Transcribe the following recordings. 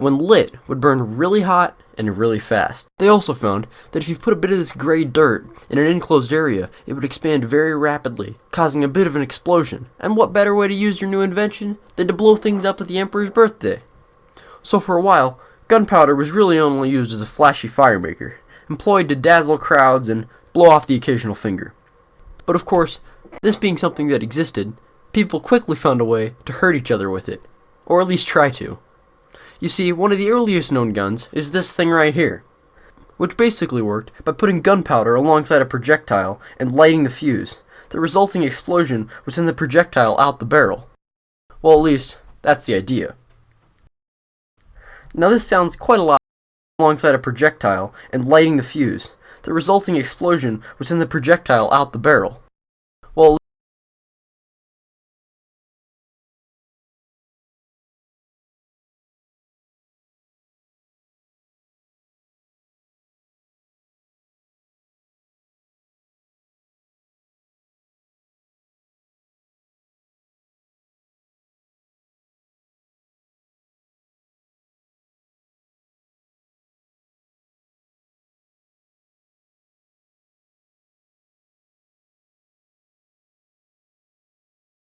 when lit, would burn really hot and really fast. They also found that if you put a bit of this gray dirt in an enclosed area, it would expand very rapidly, causing a bit of an explosion. And what better way to use your new invention than to blow things up at the Emperor's birthday? So for a while, gunpowder was really only used as a flashy firemaker, employed to dazzle crowds and blow off the occasional finger. But of course, this being something that existed, people quickly found a way to hurt each other with it, or at least try to. You see, one of the earliest known guns is this thing right here, which basically worked by putting gunpowder alongside a projectile and lighting the fuse. The resulting explosion would send the projectile out the barrel. Well, at least, that's the idea. Now this sounds quite a lot alongside a projectile and lighting the fuse. The resulting explosion would send the projectile out the barrel. Well,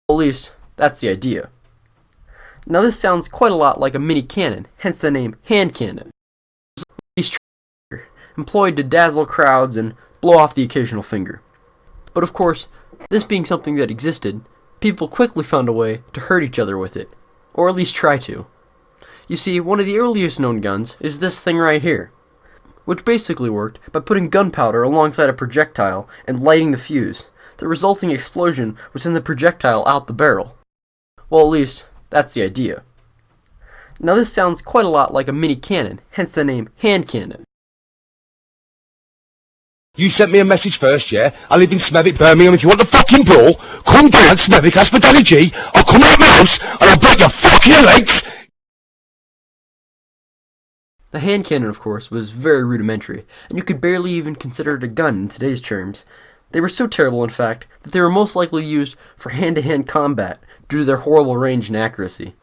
at least, that's the idea. Now this sounds quite a lot like a mini cannon, hence the name hand cannon. Employed to dazzle crowds and blow off the occasional finger. But of course, this being something that existed, people quickly found a way to hurt each other with it, or at least try to. You see, one of the earliest known guns is this thing right here, which basically worked by putting gunpowder alongside a projectile and lighting the fuse. The resulting explosion would send the projectile out the barrel. Well, at least, that's the idea. Now this sounds quite a lot like a mini cannon, hence the name hand cannon. You sent me a message first, yeah? I live in Smethwick, Birmingham. If you want the fucking brawl, come down Smethwick Hospitality. I'll come out my house and I'll break your fucking legs. The hand cannon, of course, was very rudimentary, and you could barely even consider it a gun in today's terms. They were so terrible, in fact, that they were most likely used for hand-to-hand combat due to their horrible range and accuracy.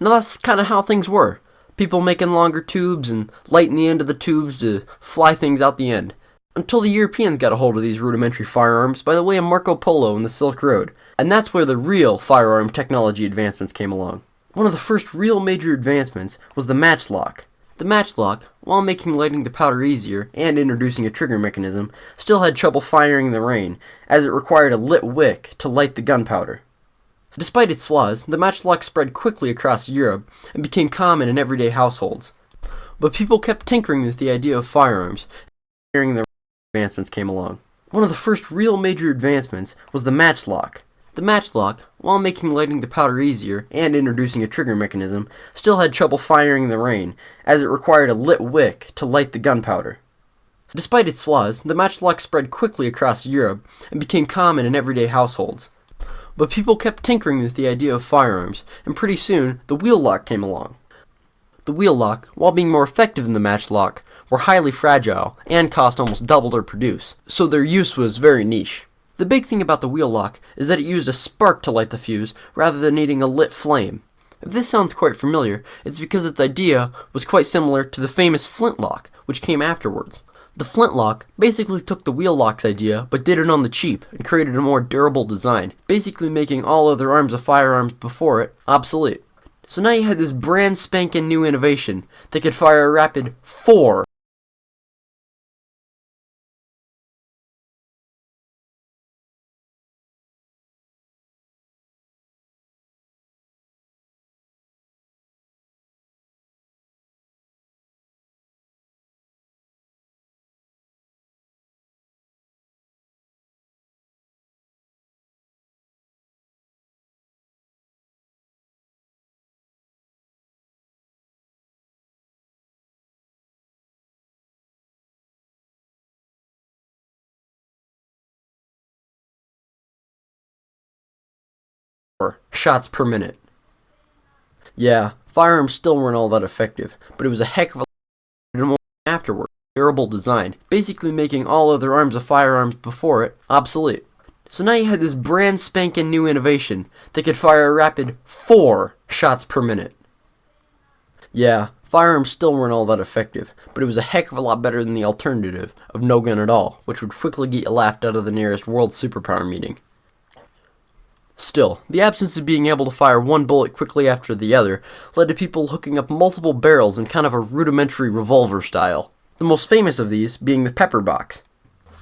Now that's kind of how things were. People making longer tubes and lighting the end of the tubes to fly things out the end. Until the Europeans got a hold of these rudimentary firearms by the way of Marco Polo and the Silk Road. And that's where the real firearm technology advancements came along. One of the first real major advancements was the matchlock. The matchlock, while making lighting the powder easier and introducing a trigger mechanism, still had trouble firing in the rain, as it required a lit wick to light the gunpowder. Despite its flaws, the matchlock spread quickly across Europe and became common in everyday households. But people kept tinkering with the idea of firearms, and the advancements came along. One of the first real major advancements was the matchlock. The matchlock, while making lighting the powder easier and introducing a trigger mechanism, still had trouble firing in the rain, as it required a lit wick to light the gunpowder. Despite its flaws, the matchlock spread quickly across Europe and became common in everyday households. But people kept tinkering with the idea of firearms, and pretty soon the wheel lock came along. The wheel lock, while being more effective than the matchlock, were highly fragile and cost almost double to produce, so their use was very niche. The big thing about the wheel lock is that it used a spark to light the fuse rather than needing a lit flame. If this sounds quite familiar, it's because its idea was quite similar to the famous flintlock, which came afterwards. The flintlock basically took the wheel lock's idea but did it on the cheap and created a more durable design, basically making all other arms of firearms before it obsolete. So now you had this brand spanking new innovation that could fire a rapid 4 shots per minute. Yeah, firearms still weren't all that effective, but it was a heck of a lot afterward. Durable design, basically making all other arms of firearms before it obsolete. So now you had this brand spanking new innovation that could fire a rapid 4 shots per minute. Yeah, Firearms still weren't all that effective, but it was a heck of a lot better than the alternative of no gun at all, which would quickly get you laughed out of the nearest world superpower meeting. Still, the absence of being able to fire one bullet quickly after the other led to people hooking up multiple barrels in kind of a rudimentary revolver style, the most famous of these being the pepper box.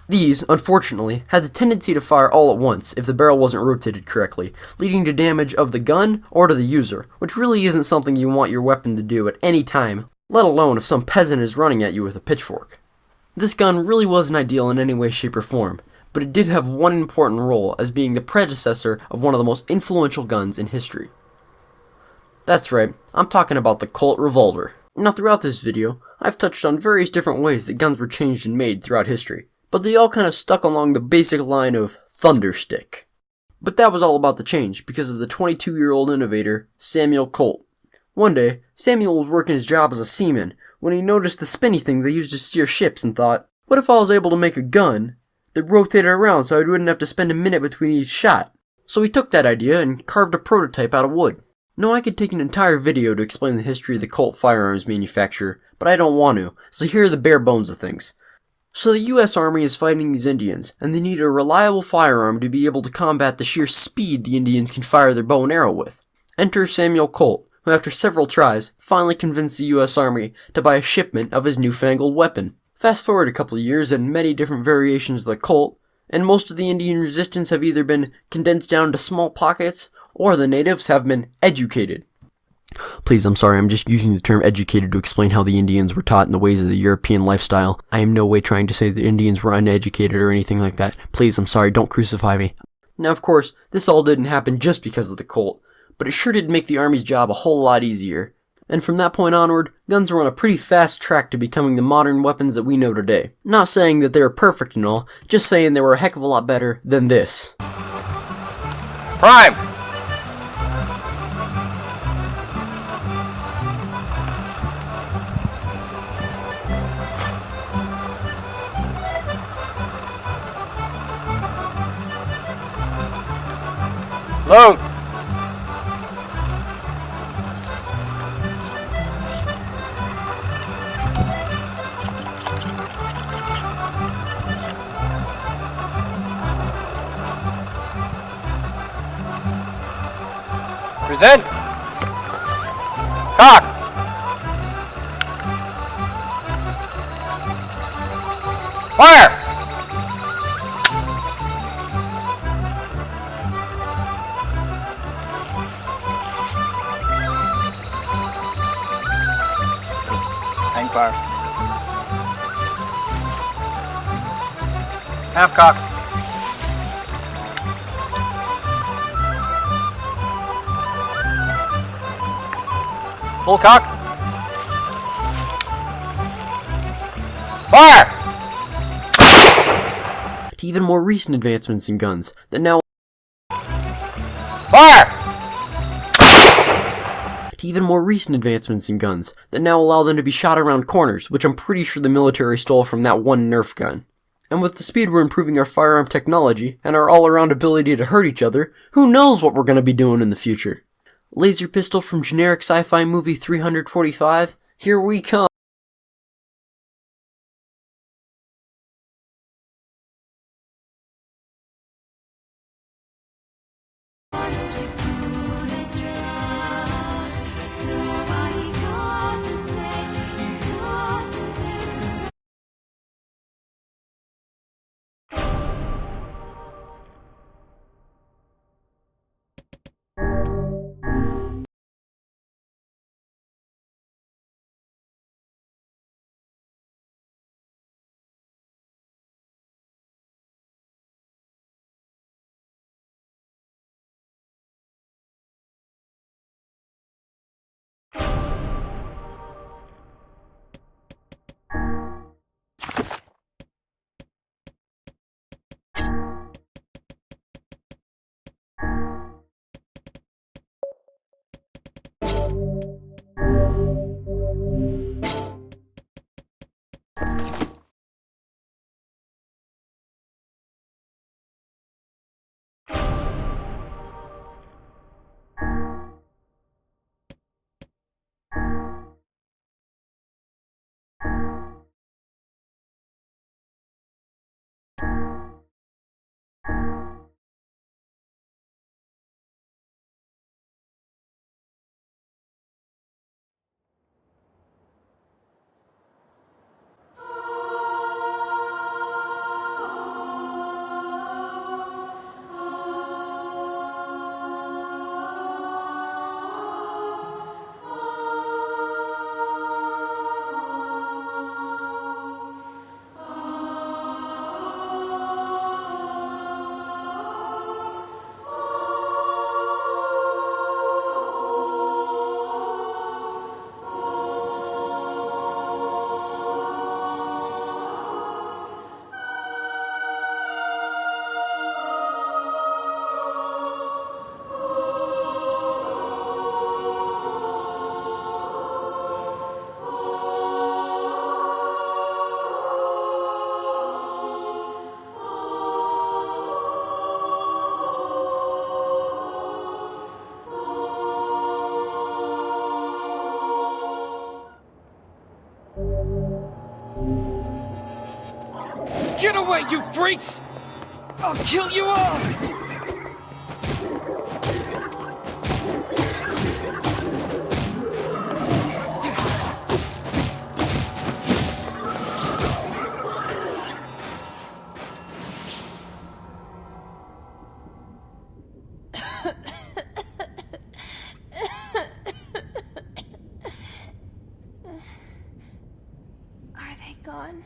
These, unfortunately, had the tendency to fire all at once if the barrel wasn't rotated correctly, leading to damage of the gun or to the user, which really isn't something you want your weapon to do at any time, let alone if some peasant is running at you with a pitchfork. This gun really wasn't ideal in any way, shape, or form, but it did have one important role as being the predecessor of one of the most influential guns in history. That's right, I'm talking about the Colt revolver. Now throughout this video, I've touched on various different ways that guns were changed and made throughout history, but they all kind of stuck along the basic line of thunderstick. But that was all about the change because of the 22-year-old innovator, Samuel Colt. One day, Samuel was working his job as a seaman when he noticed the spinny thing they used to steer ships and thought, what if I was able to make a gun that rotated around so I wouldn't have to spend a minute between each shot? So he took that idea and carved a prototype out of wood. Now I could take an entire video to explain the history of the Colt firearms manufacturer, but I don't want to, so here are the bare bones of things. So the US Army is fighting these Indians, and they need a reliable firearm to be able to combat the sheer speed the Indians can fire their bow and arrow with. Enter Samuel Colt, who after several tries, finally convinced the US Army to buy a shipment of his newfangled weapon. Fast forward a couple of years and many different variations of the Colt, and most of the Indian resistance have either been condensed down to small pockets, or the natives have been educated. Please, I'm sorry, I'm just using the term educated to explain how the Indians were taught in the ways of the European lifestyle. I am no way trying to say that Indians were uneducated or anything like that. Please, I'm sorry, don't crucify me. Now, of course, this all didn't happen just because of the Colt, but it sure did make the Army's job a whole lot easier. And from that point onward, guns were on a pretty fast track to becoming the modern weapons that we know today. Not saying that they were perfect and all, just saying they were a heck of a lot better than this. Prime! Load! Present! Cock! Fire! Hang fire. Half cock. Full cock. Fire! To even more recent advancements in guns that now Fire! to even more recent advancements in guns that now allow them to be shot around corners, which I'm pretty sure the military stole from that one Nerf gun. And with the speed we're improving our firearm technology and our all-around ability to hurt each other, who knows what we're going to be doing in the future? Laser pistol from generic sci-fi movie 345? Here we come! Get away, you freaks! I'll kill you all! Are they gone?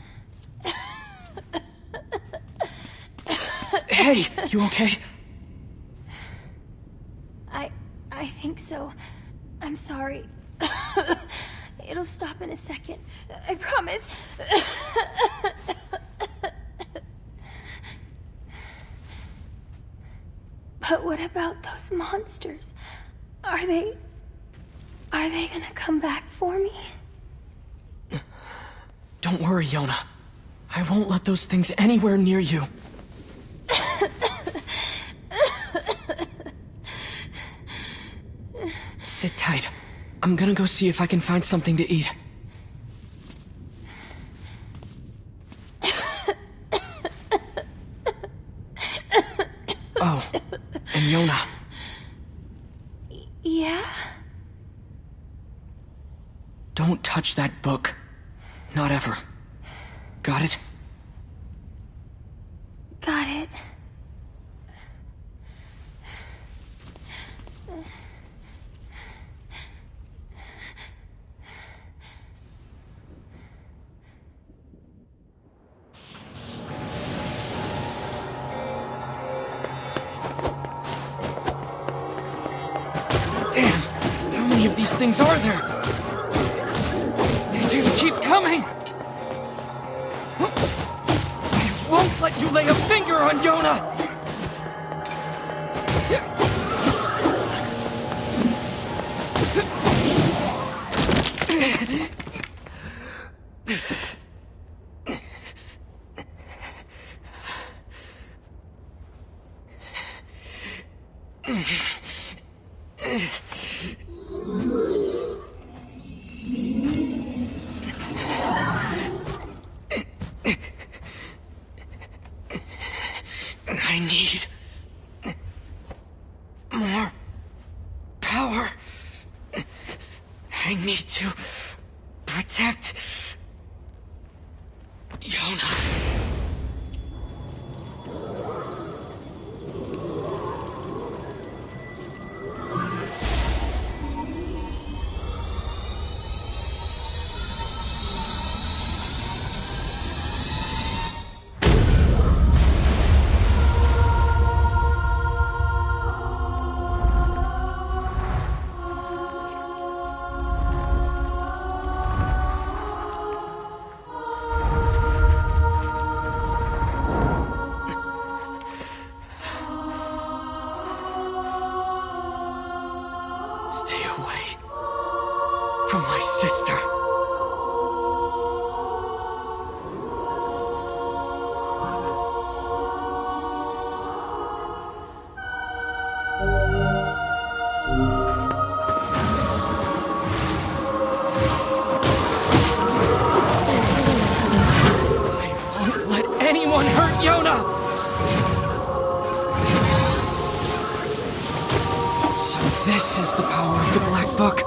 Hey, you okay? I think so. I'm sorry. It'll stop in a second. I promise. But what about those monsters? Are they gonna come back for me? Don't worry, Yona. I won't let those things anywhere near you. Sit tight. I'm gonna go see if I can find something to eat. Oh, and Yona. Yeah? Don't touch that book. Not ever. Got it? Got it. Damn! How many of these things are there? They just keep coming! I won't let you lay a finger on Yona! I need more power. I need to protect Yona. Stay away from my sister. I won't let anyone hurt Yona! So this is the power of the Black Book.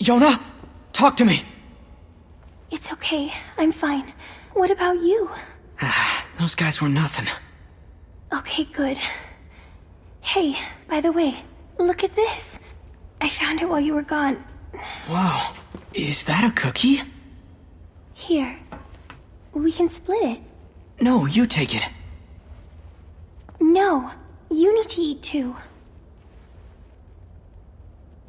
Yona, talk to me. It's okay. I'm fine. What about you? Those guys were nothing. Okay, good. Hey, by the way, look at this. I found it while you were gone. Whoa, is that a cookie? Here. We can split it. No, you take it. No, you need to eat too.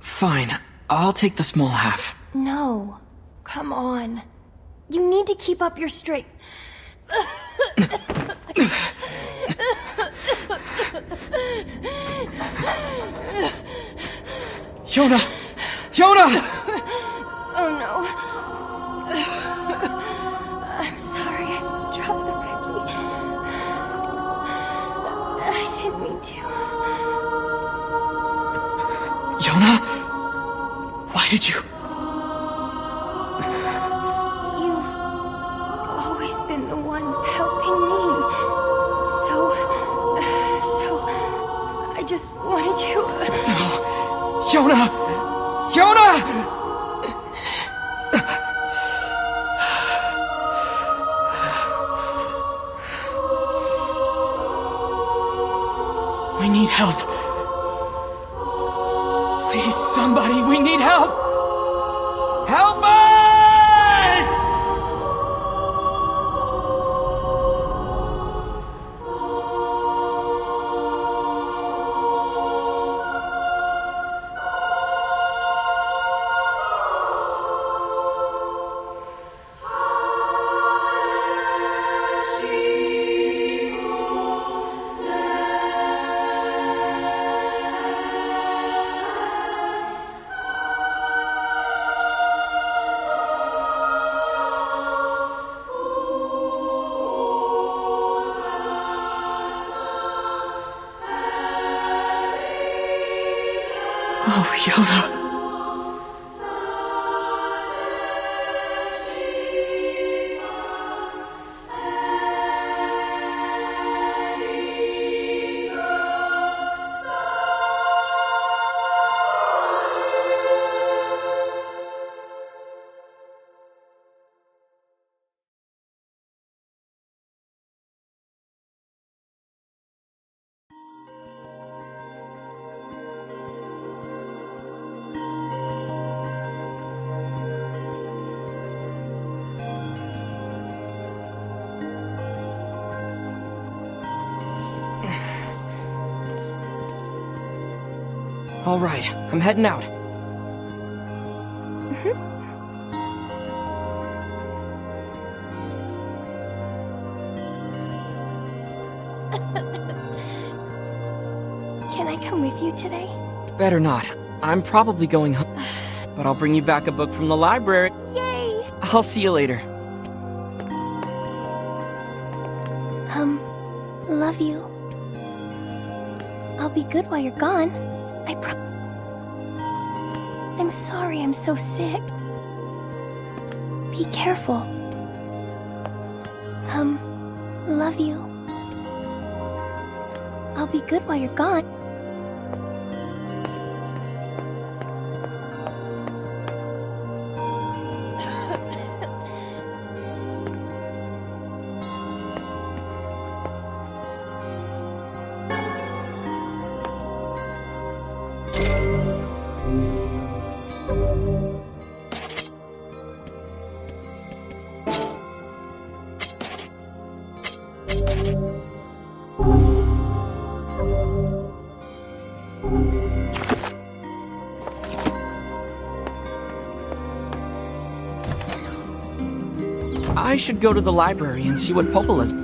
Fine, I'll take the small half. No. Come on. You need to keep up your straight. Yona! Yona! Oh no. I'm sorry, I dropped the cookie. I didn't mean to. Yona? Why did you? You've always been the one helping me. So I just wanted to. No. Yona! Yona! We need help. Please, somebody, we need help! Help us! Oh, Yona. All right, I'm heading out. Can I come with you today? Better not. I'm probably going home. But I'll bring you back a book from the library. Yay! I'll see you later. Love you. I'll be good while you're gone. I'm sorry I'm so sick. Be careful. Love you. I'll be good while you're gone. I should go to the library and see what Popola's.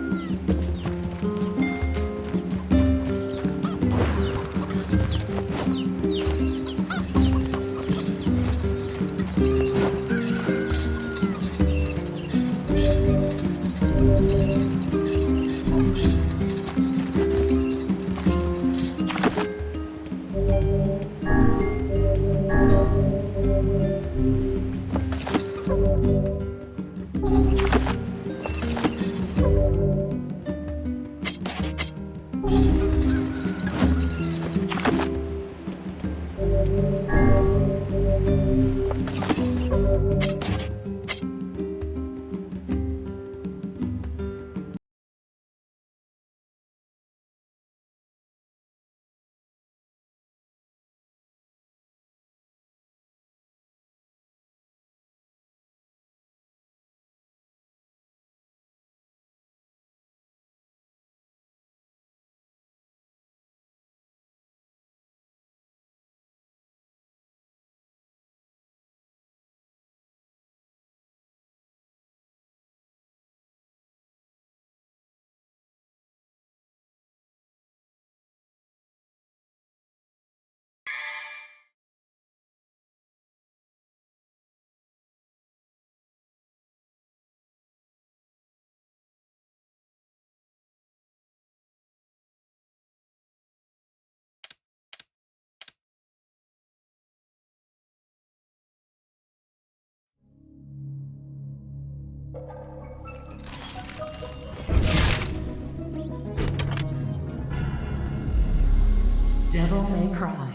Devil May Cry.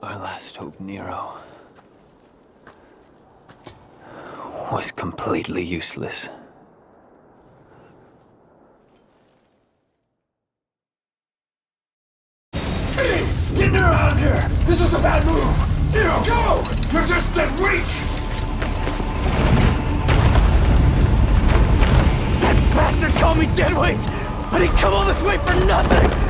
Our last hope, Nero, was completely useless. Hey! Get Nero out of here! This was a bad move! Nero, go! You're just dead weight! That bastard called me deadweight! I didn't come all this way for nothing!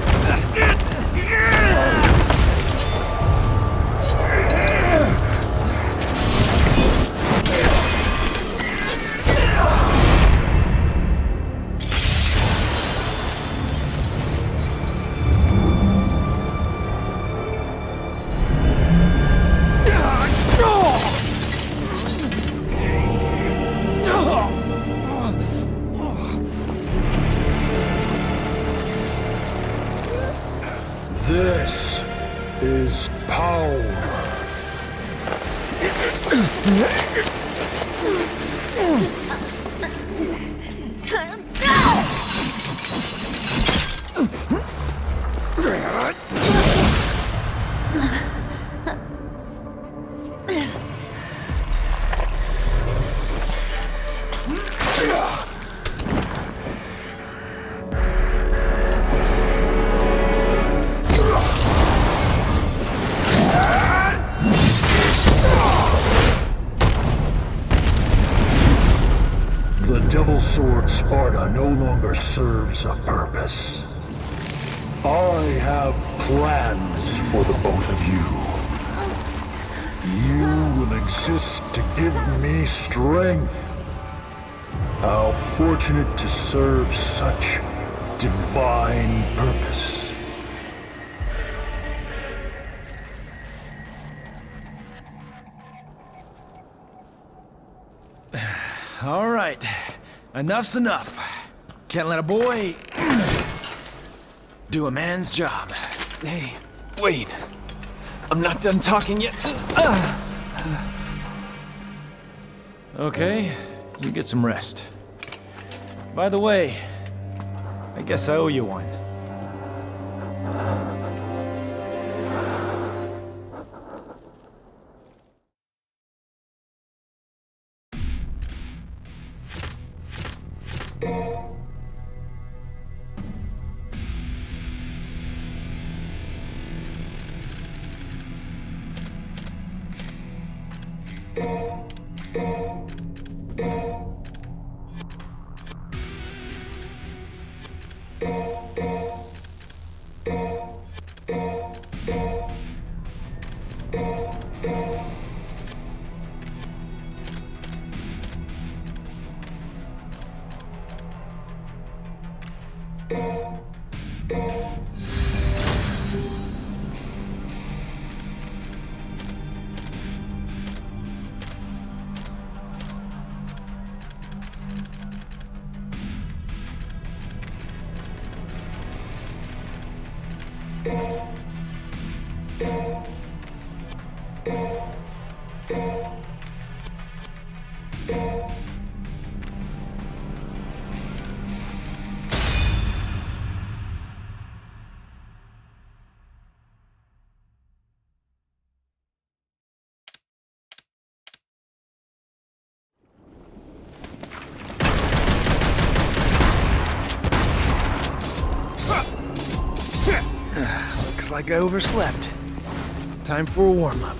power. The Devil Sword Sparta no longer serves a purpose. I have plans for the both of you. You will exist to give me strength. How fortunate to serve such divine purpose. All right, enough's enough. Can't let a boy do a man's job. Hey, wait. I'm not done talking yet. Okay, you get some rest. By the way, I guess I owe you one. Looks like I overslept. Time for a warm-up.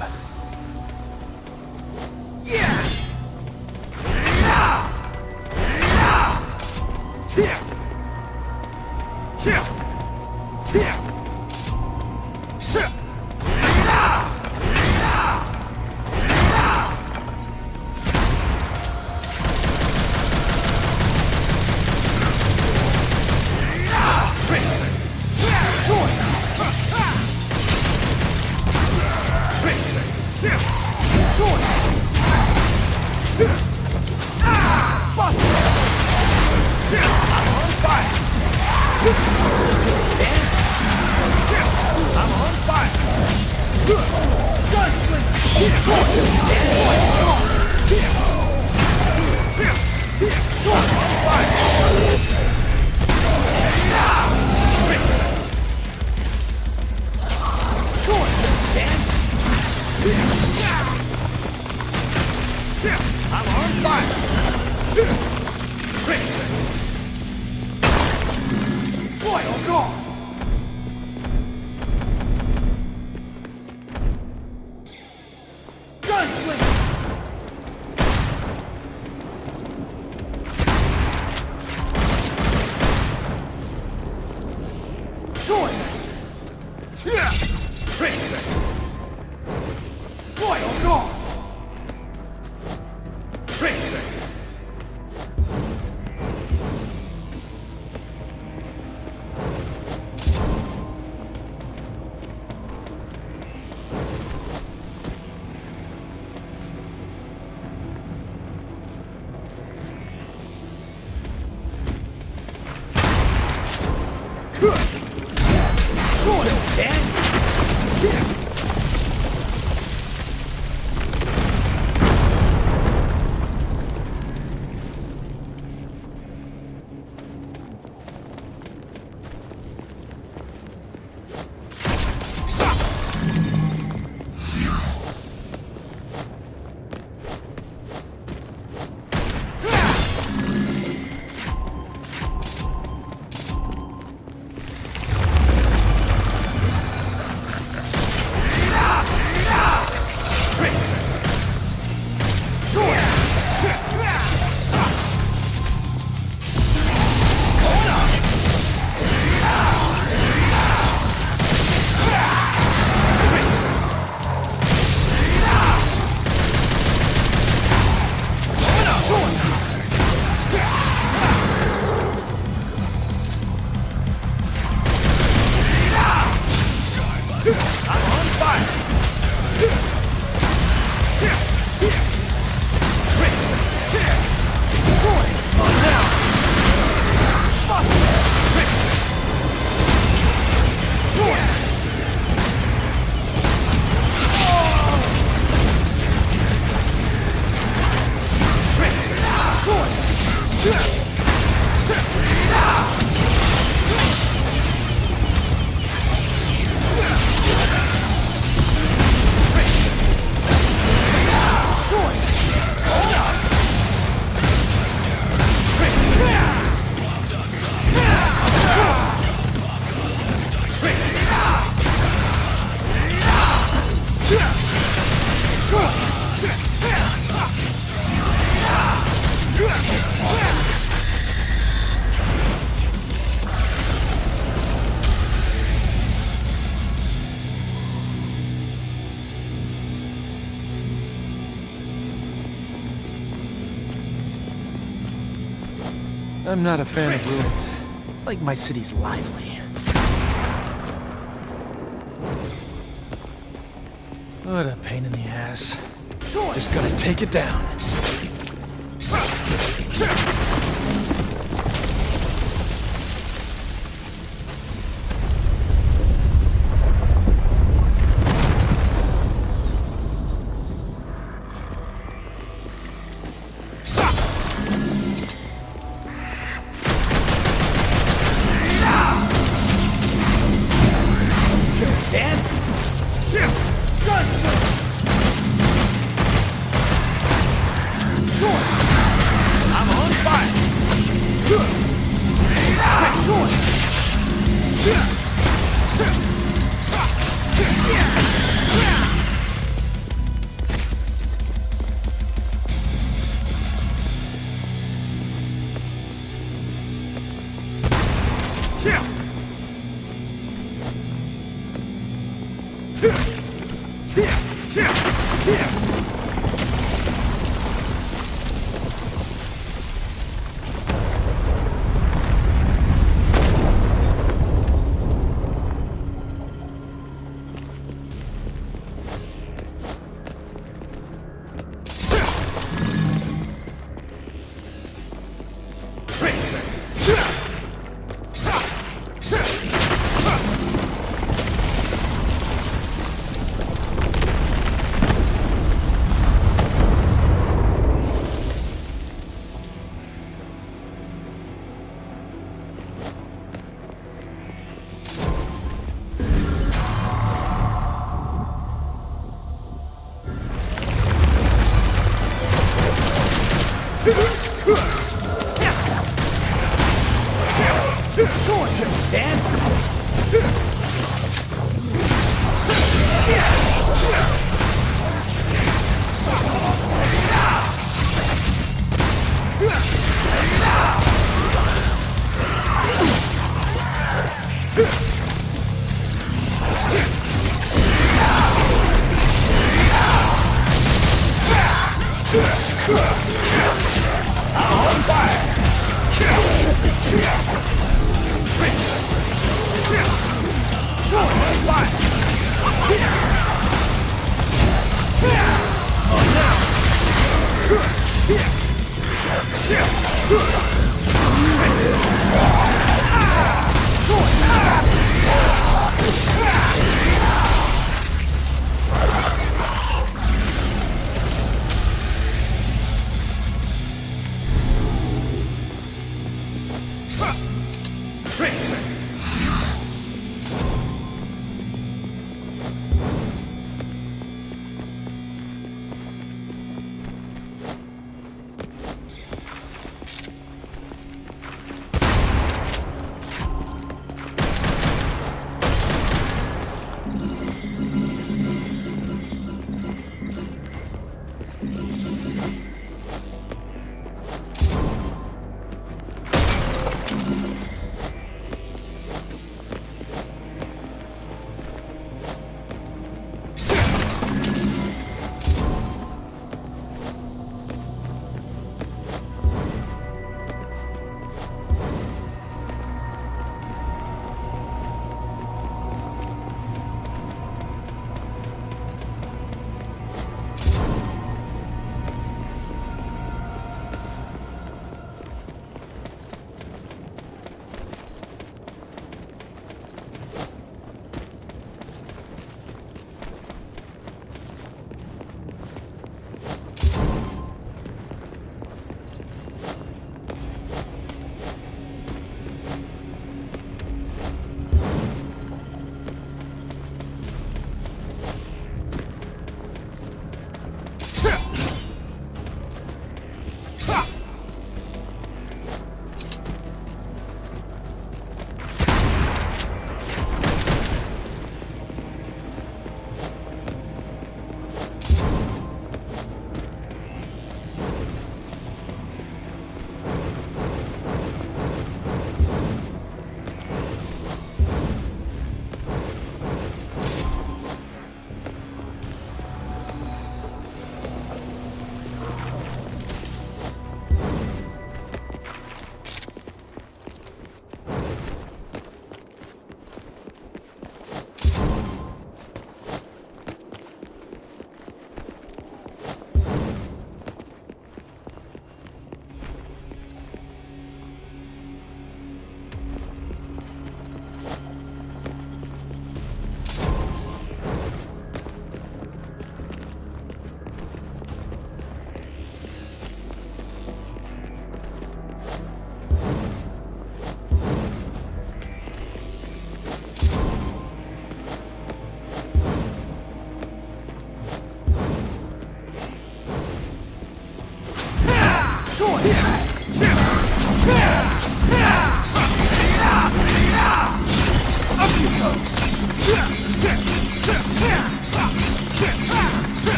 I'm not a fan of ruins. I like my cities lively. What a pain in the ass. Just gotta take it down.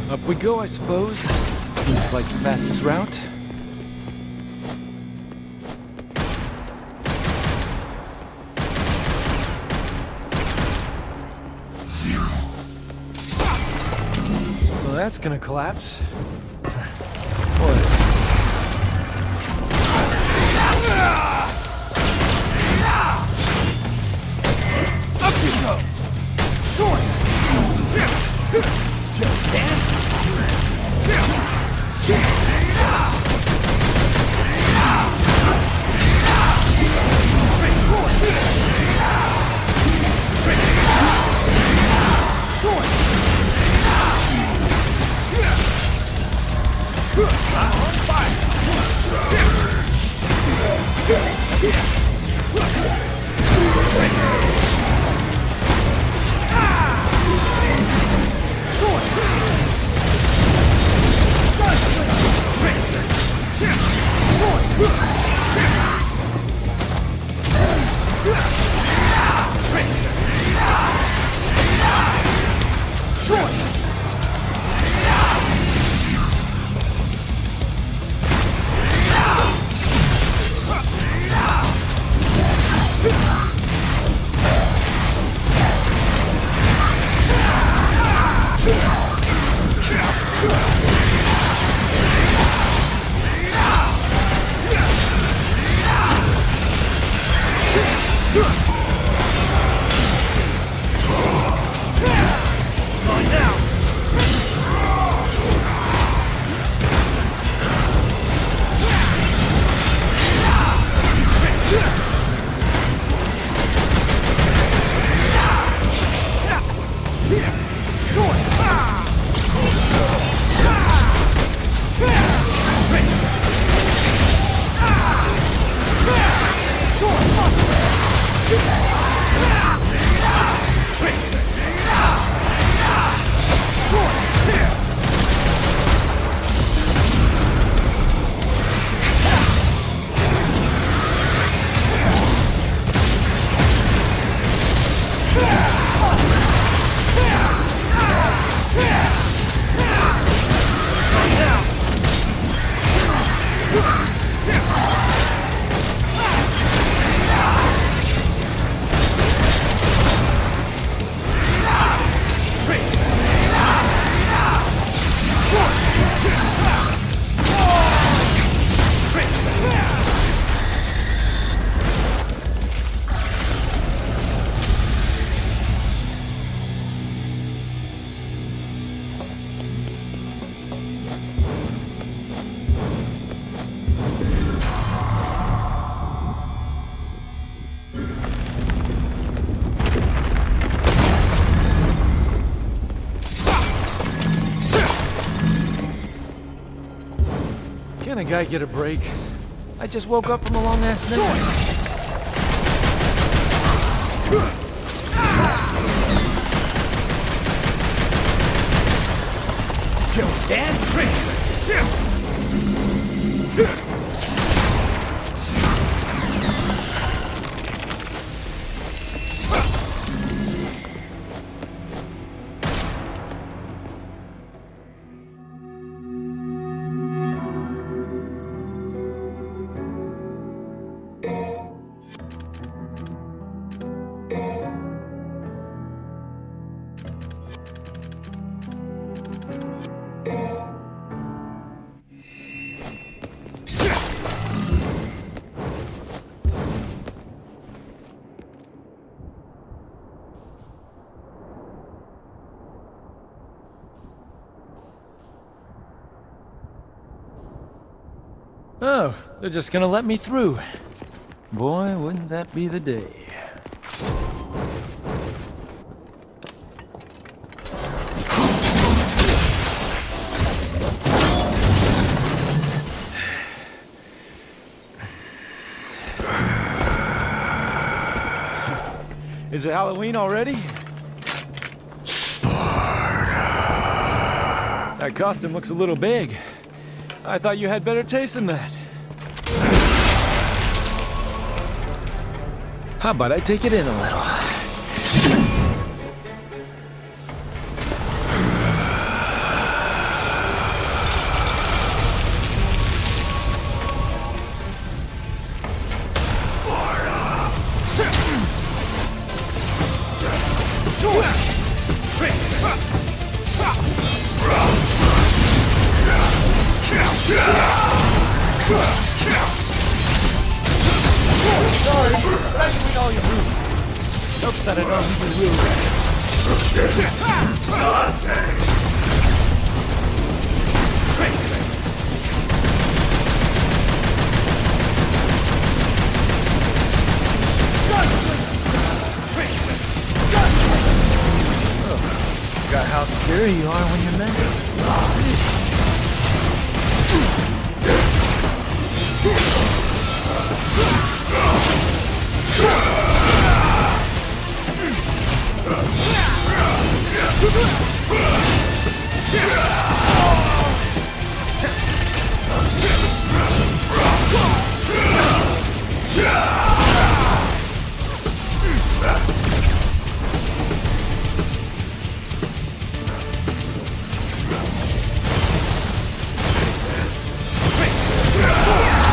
Up we go, I suppose. Seems like the fastest route. Well, that's gonna collapse. What? Up you go! Sword! Dance! Can a guy get a break? I just woke up from a long-ass nap. Dan Oh, they're just gonna let me through. Boy, wouldn't that be the day. Is it Halloween already? That costume looks a little big. I thought you had better taste than that. How about I take it in a little? Sorry, but I can read all your moves. Helps that I don't even real Forgot how scary you are when you're mad.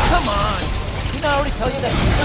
Come on! Didn't I already tell you that you're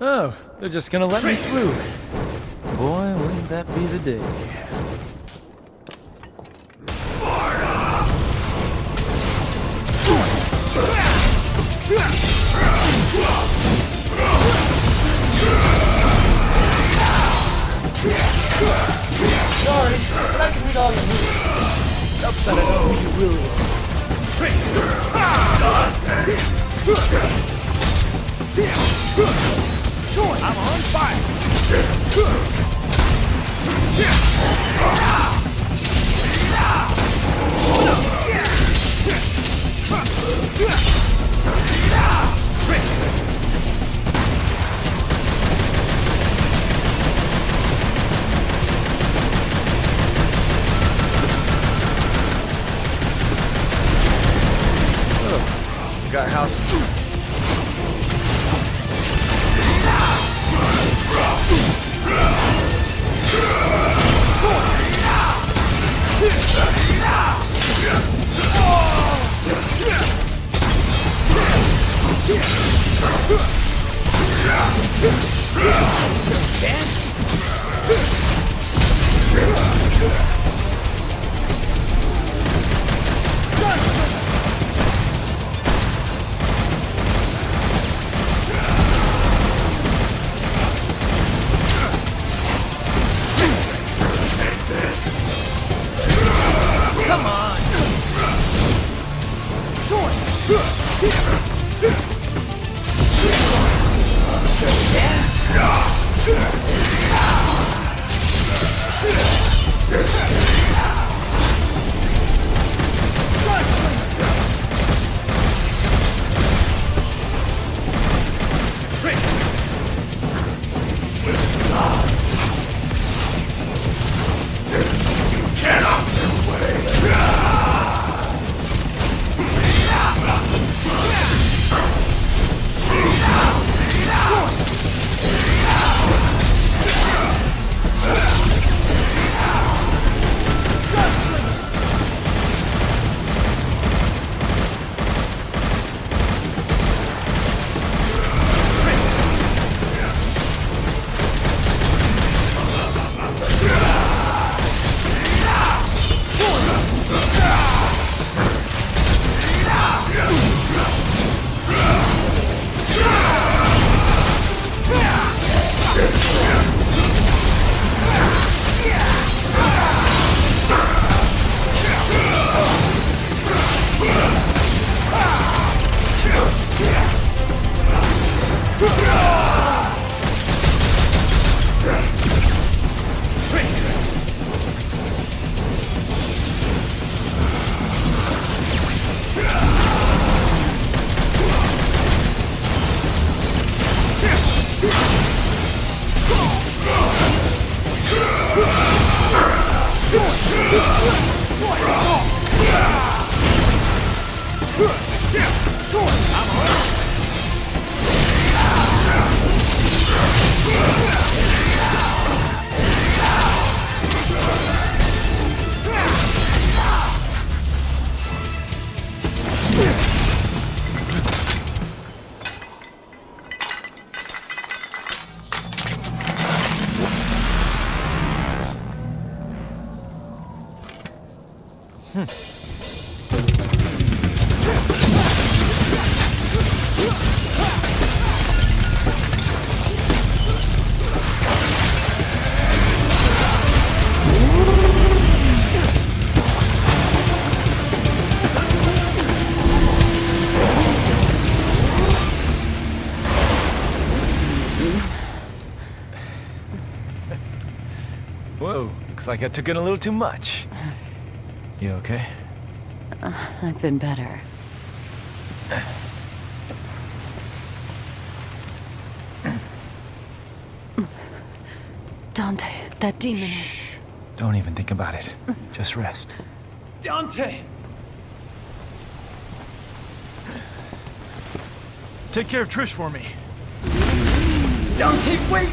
Oh, they're just gonna let me through. Boy, wouldn't that be the day. Sorry, but I can read all your moves. Helps that I know who you really are. I'm on fire! Got house. Come on! Whoa, looks like I took in a little too much. You okay? I've been better. Dante, that demon is... Don't even think about it. Just rest. Dante! Take care of Trish for me. Dante, wait!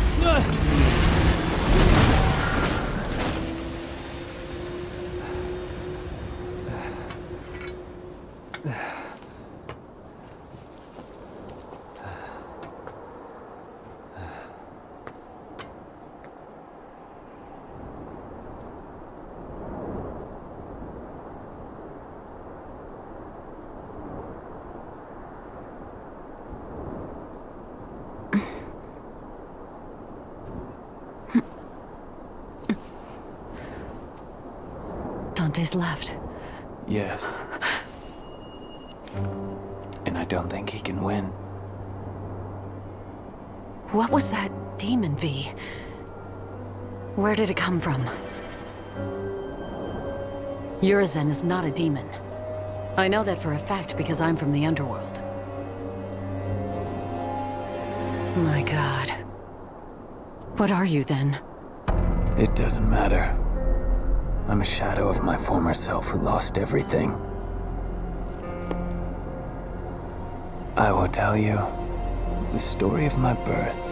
days left. Yes. And I don't think he can win. What was that demon, V? Where did it come from? Urizen is not a demon. I know that for a fact because I'm from the underworld. My God. What are you then? It doesn't matter. I'm a shadow of my former self who lost everything. I will tell you the story of my birth.